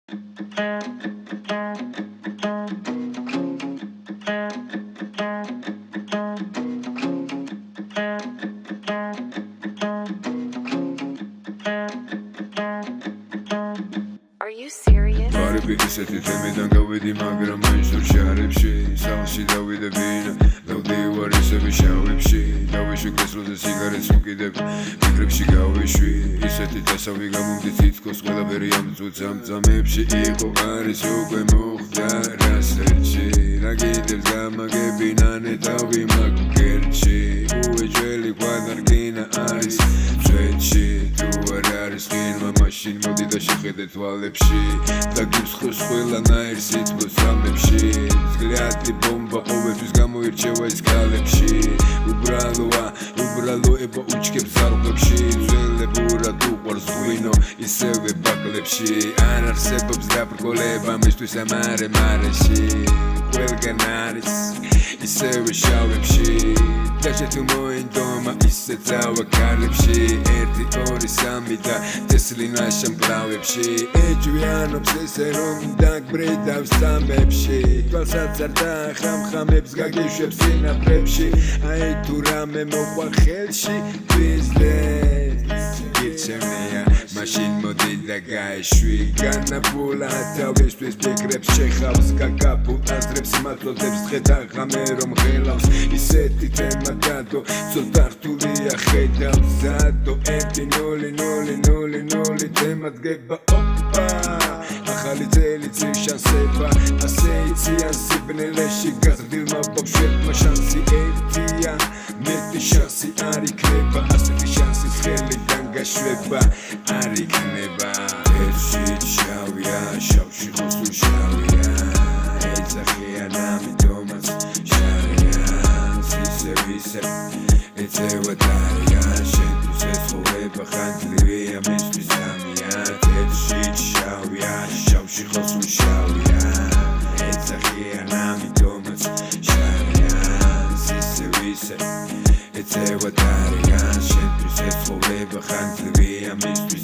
Are you serious? Isეთი თემიდან გავედი, მაგრამ მაინც ვერ შარებში სახლში დავიდე ვინა დავდივარ ისევე შავებში დავიშვი კრესლოზე სიგარეტს უკიდებ ფიქრებში გავიშვი ისეთი დასავი გამომდი თითქოს ყველაფერი ამ წამებში იყო არის უკვე მოხდა რასერჩი რა კიდევ გამაგებინანე თავი მაგერჩი უეჯელი კვადარგინა არის წვეთში თუ არ არის ღირმა მაშინ მოდი და შეხედე თვალებში და გიცხოს ყველანაირ სიტყვას რამებში ზგლიათი ბომბა ყოველთვის გამოირჩევა ის კალებში უბრალო ება უჩქებს ზარღვებში ძველებურად უყვარს ღვინო ისევე ბაკლებში არ არსებობს დაბრკოლება მისთვის ამ არეში ყველგან არის ისევე შავებში დაჟე თუ მოინდომა ისე წავა კარებში 1 2 3 და თესლინა შემკლავებში ეჯვიანობს ესე რომ დაგბრიდავს სამებში თვალსაც არ დახამხამებს გაგიშვებს სინათლეებში აი თუ რამე მოყვა ხელში ბიზნეს გირჩევნია მაშინ მოდი და გაეშვი განაფულა თავისთვის ფიქრებს შეხავს გაკაფუ აზრებს მათლოდებს დღეთა ღამე რომ ხელავს ისეთი თემა დადო ცოტა რთულია ხედავს ზადო 1 0 0 0 0 თემა დგება ოპა ახალი წელი შანსება ასე იციან სიბნელეში გაზრდილმა ბავშვებმა შანსი ერთია მეტი შანსი არ იქნება ასეთი შანსის ხელიდან გაშვება არ იქნება ერთში შავია შავში ხოსლი შავია ეძახიან ამიტომაც შარიანს ისე ვისე ეწევა დარიან შენთვის ეს ხოვება ხანძლივია მისთვის სამია ერთში შავია შავში ხოსლი შავია ეძახიან ამიტომაც შარიანს ისე ვისე ეწევა დარიან შენთვის ეს ხოვება ხანძლივია მისთვის